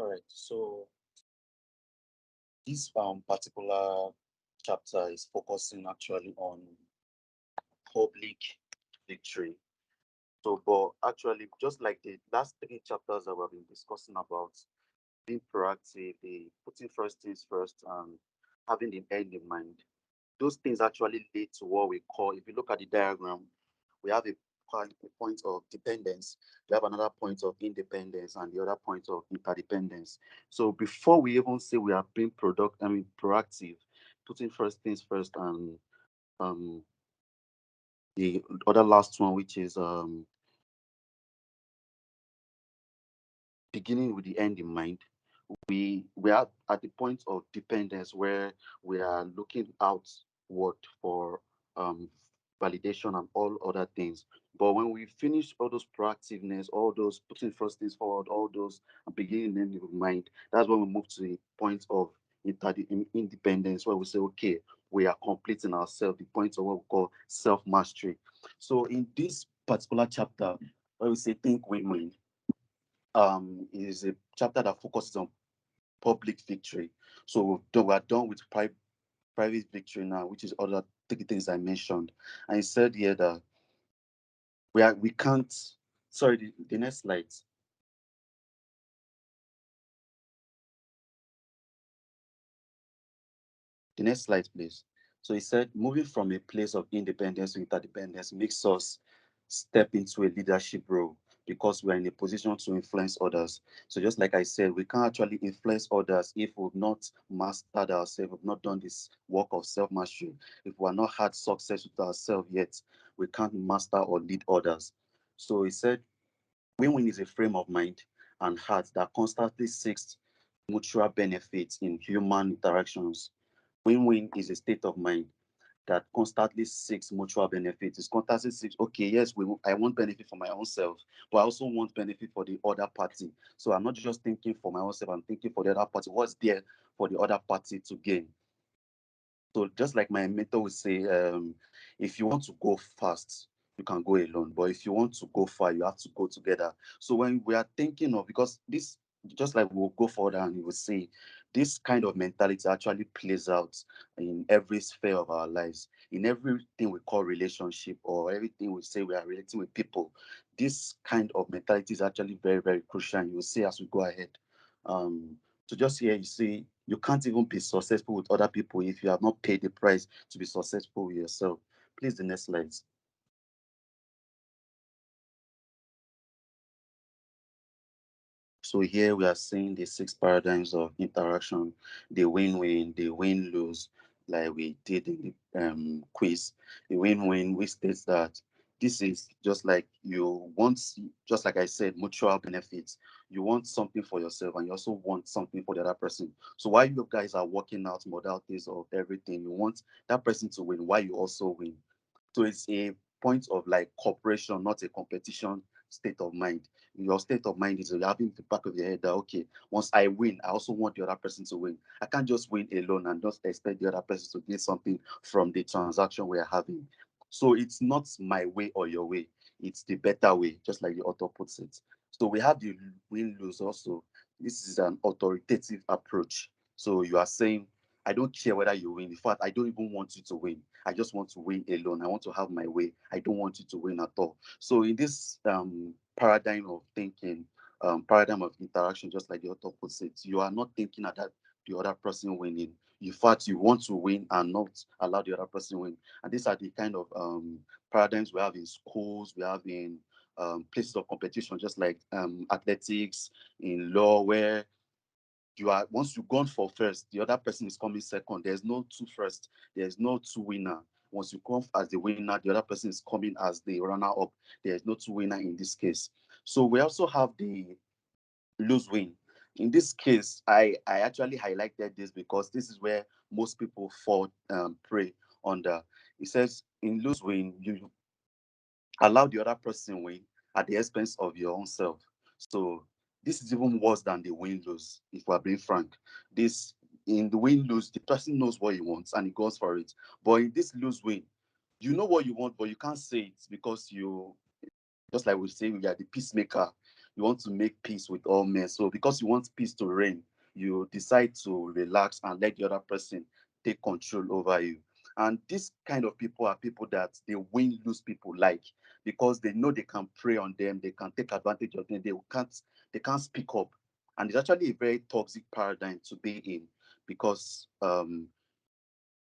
right. So this particular chapter is focusing actually on public victory. So, but actually, just like the last three chapters that we've been discussing about being proactive, the putting first things first, and having the end in mind, those things actually lead to what we call, if you look at the diagram, we have a point of dependence, we have another point of independence, and the other point of interdependence. So before we even say we are being proactive, putting first things first, and um, the other last one, which is beginning with the end in mind, we are at the point of dependence where we are looking outward for um, validation and all other things. But when we finish all those proactiveness, all those putting first things forward, all those beginning and end in mind, that's when we move to the point of independence, where we say, okay, we are completing ourselves, the point of what we call self mastery. So in this particular chapter, where we say think win-win, is a chapter that focuses on public victory. So we are done with private victory now, which is other three things I mentioned. And he said here that we can't. Sorry, the next slide. The next slide, please. So he said, moving from a place of independence to interdependence makes us step into a leadership role because we're in a position to influence others. So just like I said, we can't actually influence others if we've not mastered ourselves, we've not done this work of self-mastery. If we have not had success with ourselves yet, we can't master or lead others. So he said, win-win is a frame of mind and heart that constantly seeks mutual benefits in human interactions. Win-win is a state of mind that constantly seeks mutual benefit. It's constantly seeks, okay, yes, I want benefit for my own self, but I also want benefit for the other party. So I'm not just thinking for my own self, I'm thinking for the other party. What's there for the other party to gain? So just like my mentor would say, if you want to go fast, you can go alone. But if you want to go far, you have to go together. So when we are thinking of, because this, just like we'll go further and you will see, this kind of mentality actually plays out in every sphere of our lives, in everything we call relationship or everything we say we are relating with people. This kind of mentality is actually very, very crucial. And you'll see as we go ahead. Um, so just here you see you can't even be successful with other people if you have not paid the price to be successful with yourself. Please, the next slide. So here we are seeing the six paradigms of interaction, the win-win, the win-lose, like we did in the quiz. The win-win, which states that this is just like you want, just like I said, mutual benefits. You want something for yourself and you also want something for the other person. So while you guys are working out modalities of everything, you want that person to win while you also win. So it's a point of like cooperation, not a competition state of mind. Your state of mind is having the back of your head that, okay, once I win, I also want the other person to win. I can't just win alone and just expect the other person to get something from the transaction we are having. So it's not my way or your way. It's the better way, just like the author puts it. So we have the win-lose also. This is an authoritative approach. So you are saying, I don't care whether you win. In fact, I don't even want you to win. I just want to win alone. I want to have my way. I don't want you to win at all. So in this paradigm of thinking, paradigm of interaction, just like the author puts it, you are not thinking that the other person winning. In fact, you want to win and not allow the other person win. And these are the kind of paradigms we have in schools, we have in places of competition, just like athletics, in law, where you are once you've gone for first, the other person is coming second. There's no two first, there's no two winner. Once you come as the winner, the other person is coming as the runner up. There's no two winner in this case. So we also have the lose win. In this case, I actually highlighted this because this is where most people fall prey under. It says in lose win, you allow the other person win at the expense of your own self. So this is even worse than the win lose, if we're being frank. This in the win lose, the person knows what he wants and he goes for it. But in this lose win, you know what you want, but you can't say it because you, just like we say, we are the peacemaker. You want to make peace with all men. So because you want peace to reign, you decide to relax and let the other person take control over you. And this kind of people are people that they win lose people like, because they know they can prey on them, they can take advantage of them, they can't speak up. And it's actually a very toxic paradigm to be in, because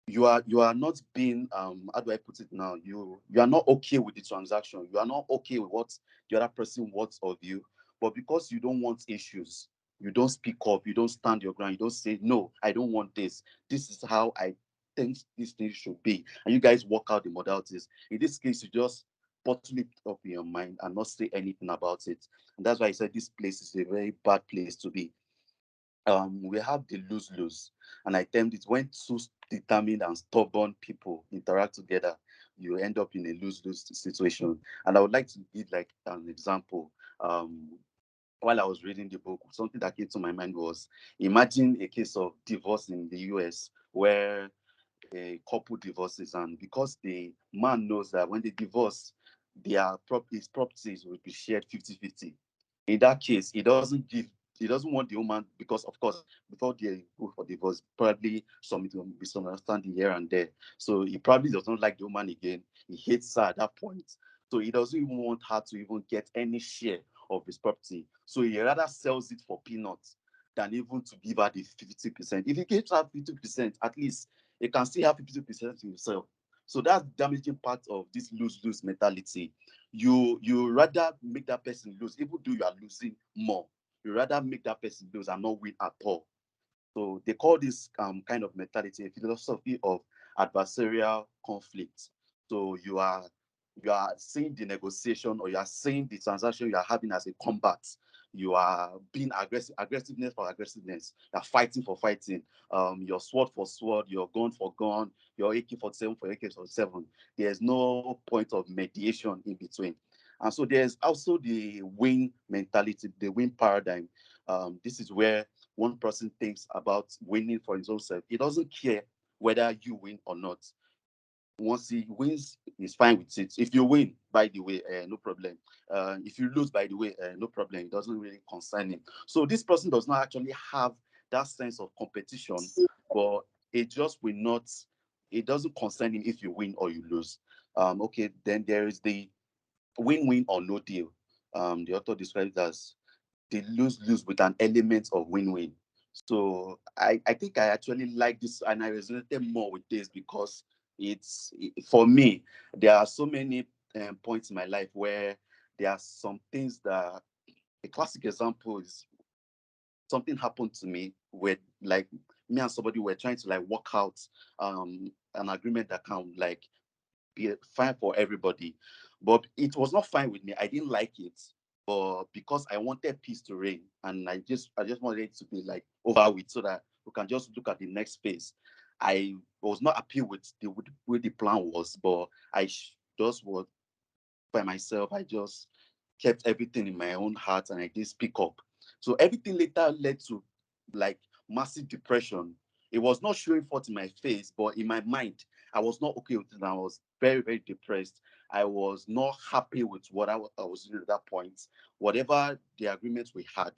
you are not being, how do I put it now, you are not okay with the transaction, you are not okay with what the other person wants of you, but because you don't want issues, you don't speak up, you don't stand your ground, you don't say no, I don't want this is how I think this thing should be, and you guys work out the modalities. In this case, you just bottle it up in your mind and not say anything about it. And that's why I said this place is a very bad place to be. We have the lose-lose, and I termed it when two determined and stubborn people interact together, you end up in a lose-lose situation. And I would like to give like an example. While I was reading the book, something that came to my mind was, imagine a case of divorce in the US where a couple divorces, and because the man knows that when they divorce, his properties will be shared 50-50. In that case, he doesn't want the woman, because of course before they go for divorce, probably some misunderstanding here and there. So he probably does not like the woman again. He hates her at that point. So he doesn't even want her to even get any share of his property. So he rather sells it for peanuts than even to give her the 50%. If he gives her 50%, at least he can still have 50% to himself. So that's damaging part of this lose-lose mentality. You rather make that person lose, even though you are losing more. You rather make that person lose and not win at all. So they call this kind of mentality a philosophy of adversarial conflict. So you are seeing the negotiation, or you are seeing the transaction you are having as a combat. You are being aggressiveness for aggressiveness. You are fighting for fighting. Your sword for sword, your gun for gun, your AK-47 for AK-47. There's no point of mediation in between. And so there's also the win mentality, the win paradigm. This is where one person thinks about winning for his own self. He doesn't care whether you win or not. Once he wins, he's fine with it. If you win, by the way, no problem. If you lose, by the way, no problem. It doesn't really concern him. So this person does not actually have that sense of competition, but it just will not. It doesn't concern him if you win or you lose. Okay, then there is the win-win or no deal. The author describes it as the lose-lose with an element of win-win. So I think I actually like this, and I resonated more with this because for me, there are so many points in my life where there are some things that, a classic example is something happened to me where, like, me and somebody were trying to like work out an agreement that can like be fine for everybody. But it was not fine with me. I didn't like it. But because I wanted peace to reign, and I just wanted it to be like over with, so that we can just look at the next phase. I was not happy with the way the plan was, but just was by myself. I just kept everything in my own heart, and I didn't speak up. So everything later led to like massive depression. It was not showing forth in my face, but in my mind, I was not okay with it. And I was very, very depressed. I was not happy with what I was doing at that point. Whatever the agreements we had,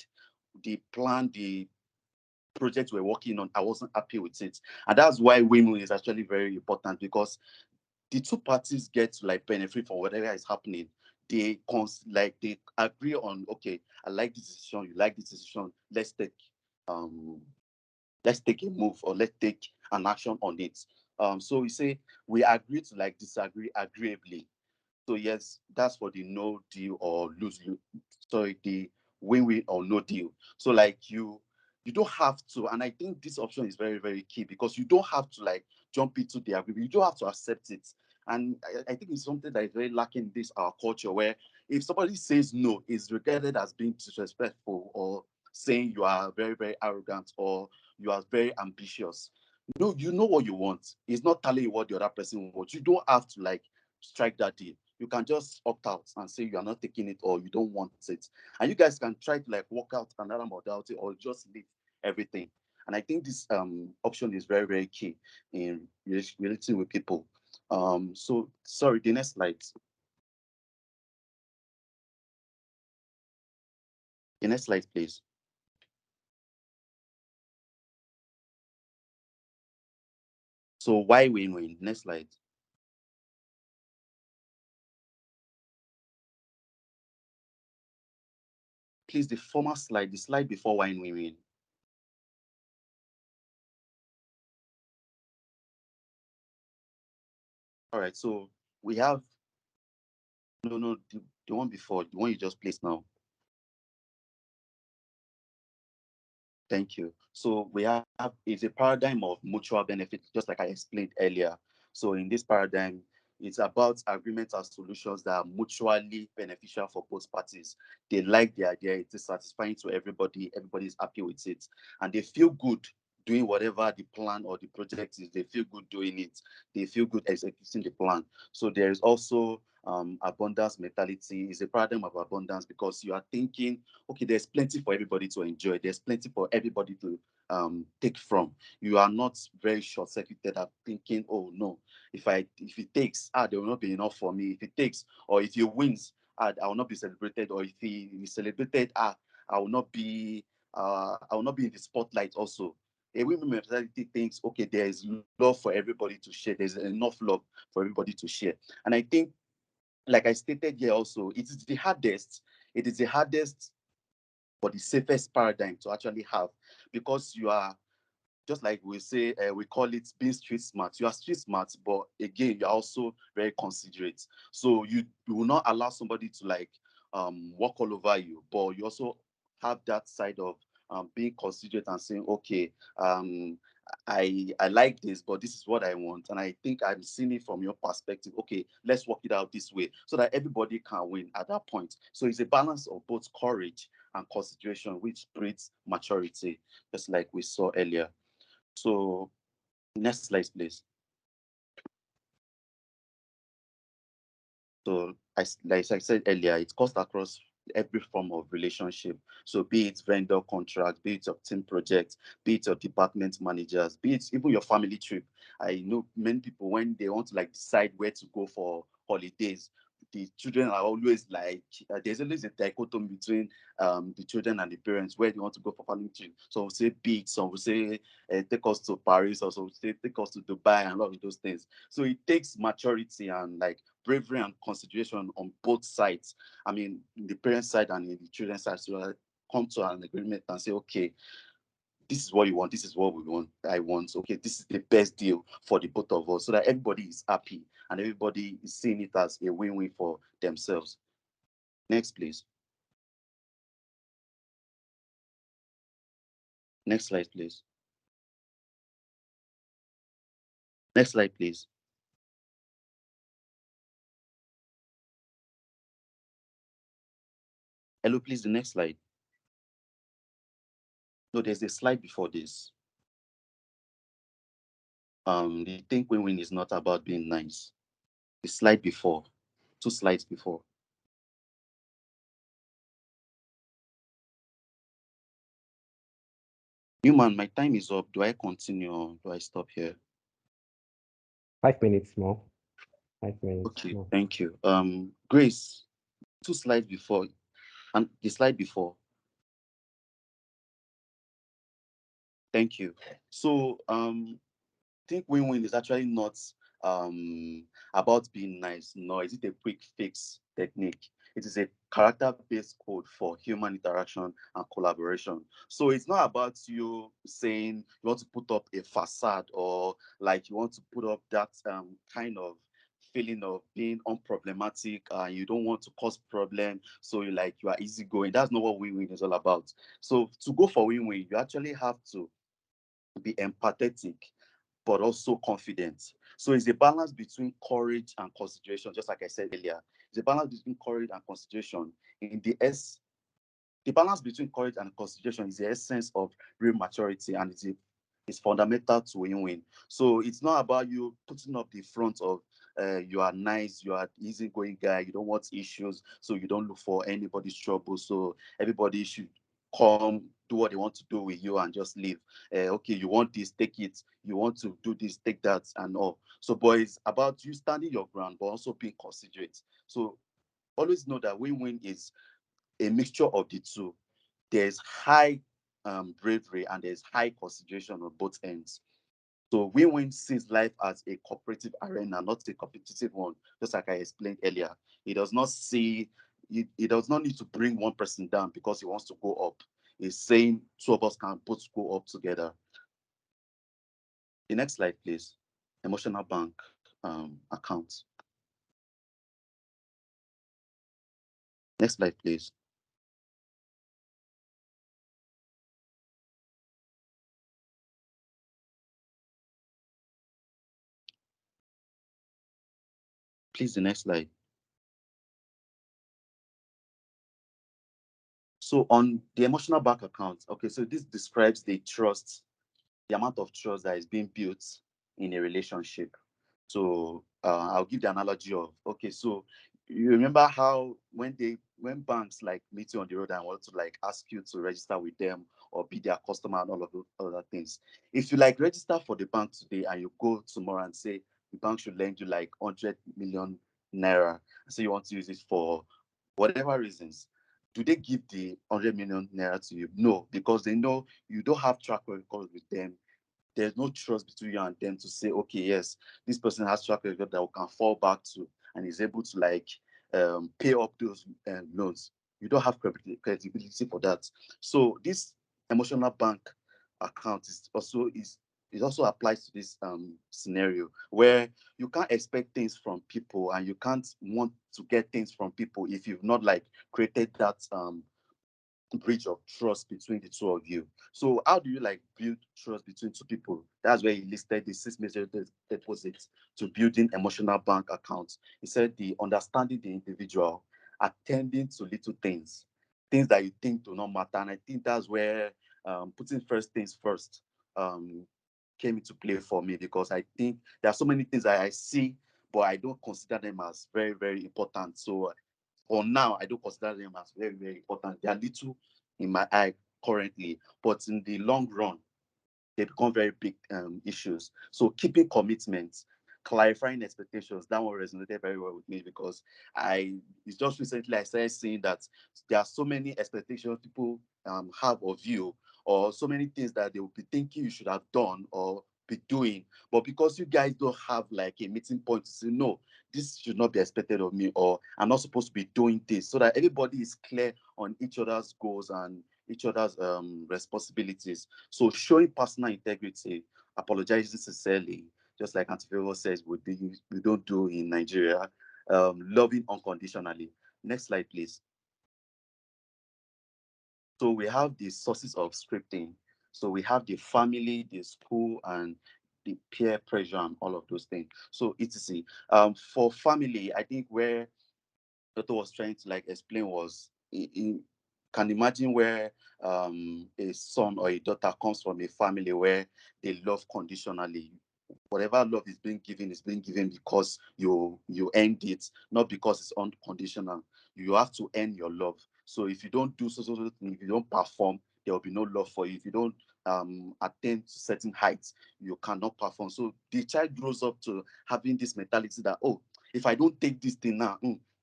the plan, the project we're working on, I wasn't happy with it. And that's why win-win is actually very important, because the two parties get to like benefit from whatever is happening. They agree on, okay, I like this decision, you like this decision, um let's take a move, or let's take an action on it. So we say we agree to like disagree agreeably. So yes, that's for the no deal or lose. Sorry, the win-win or no deal. So like you don't have to, and I think this option is very, very key, because you don't have to like jump into the agreement. You don't have to accept it. And I think it's something that is very lacking in this our culture, where if somebody says no, it's regarded as being disrespectful, or saying you are very, very arrogant, or you are very ambitious. No, you know what you want. It's not telling you what the other person wants. You don't have to like strike that deal. You can just opt out and say you are not taking it, or you don't want it. And you guys can try to like work out another modality, or just leave everything. And I think this option is very, very key in relating with people. So sorry, the next slide. Okay, next slide, please. So why win-win? Next slide. Please, the former slide, the slide before why win-win. All right, so we have no, the one before, the one you just placed now. Thank you. So we have it's a paradigm of mutual benefit, just like I explained earlier. So in this paradigm, it's about agreements and solutions that are mutually beneficial for both parties. They like the idea, it is satisfying to everybody, everybody is happy with it, and they feel good doing whatever the plan or the project is. They feel good doing it, they feel good executing the plan. So there is also abundance mentality. Is a paradigm of abundance because you are thinking, okay, there's plenty for everybody to enjoy. There's plenty for everybody to take from. You are not very short-circuited at thinking, oh no, if it takes, there will not be enough for me. If it takes, or if he wins, I will not be celebrated. Or if he is celebrated, I will not be I will not be in the spotlight also. A women mentality thinks, okay, there is love for everybody to share. There's enough love for everybody to share. And I think, like I stated here also, it is the hardest but the safest paradigm to actually have, because you are, just like we say, we call it being street smart. You are street smart, but again, you're also very considerate. So you will not allow somebody to like walk all over you, but you also have that side of being considerate and saying, okay, I like this, but this is what I want, and I think I'm seeing it from your perspective. Okay, let's work it out this way so that everybody can win at that point. So it's a balance of both courage and consideration, which breeds maturity, just like we saw earlier. So next slide, please. So like I said earlier, it cuts across every form of relationship. So be it vendor contract, be it your team project, be it your department managers, be it even your family trip. I know many people, when they want to like decide where to go for holidays, the children are always like, there's always a dichotomy between the children and the parents where they want to go for family trip. So we'll say beach, some will say take us to Paris, or some will say take us to Dubai, and a lot of those things. So it takes maturity and like bravery and consideration on both sides. I mean, in the parent side and in the children's side, to come to an agreement and say, okay, this is what you want, this is what we want, I want. Okay, this is the best deal for the both of us, so that everybody is happy and everybody is seeing it as a win-win for themselves. Next, please. Next slide, please. Next slide, please. Hello, please, the next slide. No, there's a slide before this. The think win-win is not about being nice. The slide before, 2 slides before. Newman, my time is up. Do I continue or do I stop here? 5 minutes more. 5 minutes Okay, more. thank you. Grace, 2 slides before, and the slide before. Thank you. So, think win-win is actually not um about being nice, nor is it a quick fix technique. It is a character-based code for human interaction and collaboration. So it's not about you saying you want to put up a facade, or like you want to put up that kind of feeling of being unproblematic, and you don't want to cause problem, so you are easygoing. That's not what win-win is all about. So to go for win-win, you actually have to be empathetic but also confident. So it's a balance between courage and consideration, just like I said earlier. It's a balance between courage and consideration. The balance between courage and consideration is the essence of real maturity, and it's fundamental to win-win. So it's not about you putting up the front of you are nice, you are easygoing guy, you don't want issues, so you don't look for anybody's trouble. So everybody should come do what they want to do with you and just leave. Okay, you want this, take it. You want to do this, take that, and all. So, boys, about you standing your ground, but also being considerate. So always know that win-win is a mixture of the two. there's high bravery and there's high consideration on both ends. So win-win sees life as a cooperative arena, not a competitive one, just like I explained earlier. It does not see, it does not need to bring one person down because he wants to go up. It's saying two of us can both go up together. The next slide, please. Emotional bank account. Next slide, please. Please, the next slide. So on the emotional bank account, okay, so this describes the amount of trust that is being built in a relationship. So I'll give the analogy of, okay, so you remember how when banks like meet you on the road and want to like ask you to register with them or be their customer and all of those other things. If you like register for the bank today and you go tomorrow and say the bank should lend you like 100 million naira, so you want to use it for whatever reasons, do they give the 100 million naira to you? No, because they know you don't have track record with them. There's no trust between you and them to say, okay, yes, this person has track record that we can fall back to and is able to like pay up those loans. You don't have credibility for that. So this emotional bank account is also applies to this scenario where you can't expect things from people and you can't want to get things from people if you've not like created that bridge of trust between the two of you. So how do you like build trust between two people? That's where he listed the six major deposits to building emotional bank accounts. He said the understanding the individual, attending to little things, things that you think do not matter. And I think that's where putting first things first um, came into play for me, because I think there are so many things that I see, but I don't consider them as very, very important. So for now, I don't consider them as very, very important. They are little in my eye currently, but in the long run, they become very big issues. So keeping commitments, clarifying expectations, that one resonated very well with me, because it's just recently I started seeing that there are so many expectations people have of you, or so many things that they will be thinking you should have done or be doing. But because you guys don't have like a meeting point to say, no, this should not be expected of me, or I'm not supposed to be doing this, so that everybody is clear on each other's goals and each other's responsibilities. So showing personal integrity, apologizing sincerely, just like Antivirus says, we don't do in Nigeria, loving unconditionally. Next slide, please. So we have the sources of scripting. So we have the family, the school, and the peer pressure and all of those things. So etc. For family, I think where Doctor was trying to like explain was, can imagine where a son or a daughter comes from a family where they love conditionally. Whatever love is being given because you earned it, not because it's unconditional. You have to earn your love. So if you don't do so thing, if you don't perform, there will be no love for you. If you don't attain to certain heights, you cannot perform. So the child grows up to having this mentality that, oh, if I don't take this thing now,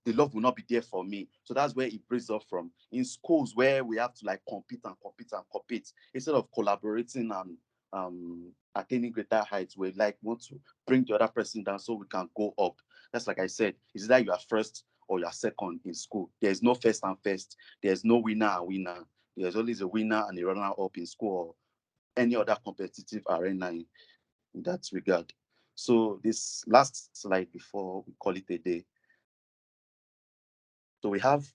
the love will not be there for me. So that's where it breaks up from. In schools where we have to like compete and compete and compete, instead of collaborating and attaining greater heights, we like want to bring the other person down so we can go up. That's like I said, it's either you are first or you are second in school. There's no first and first. There's no winner and winner. There's always a winner and a runner up in school or any other competitive arena in that regard. So this last slide before we call it a day. So we have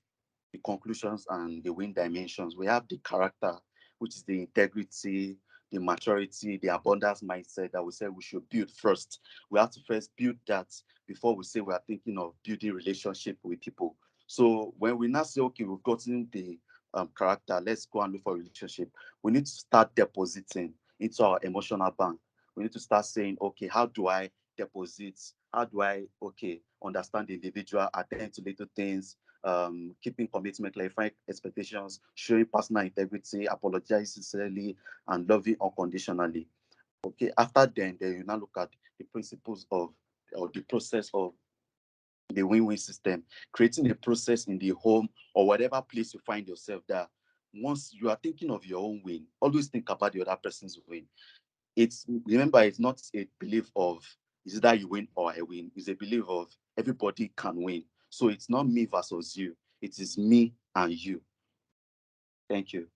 the conclusions and the win dimensions. We have the character, which is the integrity, the maturity, the abundance mindset that we said we should build first. We have to first build that before we say we are thinking of building relationship with people. So when we now say, okay, we've gotten the character, let's go and look for a relationship. We need to start depositing into our emotional bank. We need to start saying, okay, how do I deposit? How do I, okay, understand the individual, attend to little things, keeping commitment, clarifying expectations, showing personal integrity, apologizing sincerely, and loving unconditionally. Okay, after then you now look at the principles of or the process of the win-win system, creating a process in the home or whatever place you find yourself there. once you are thinking of your own win, always think about the other person's win. It's remember, it's not a belief of is that you win or I win. It's a belief of everybody can win. So it's not me versus you. It is me and you. Thank you.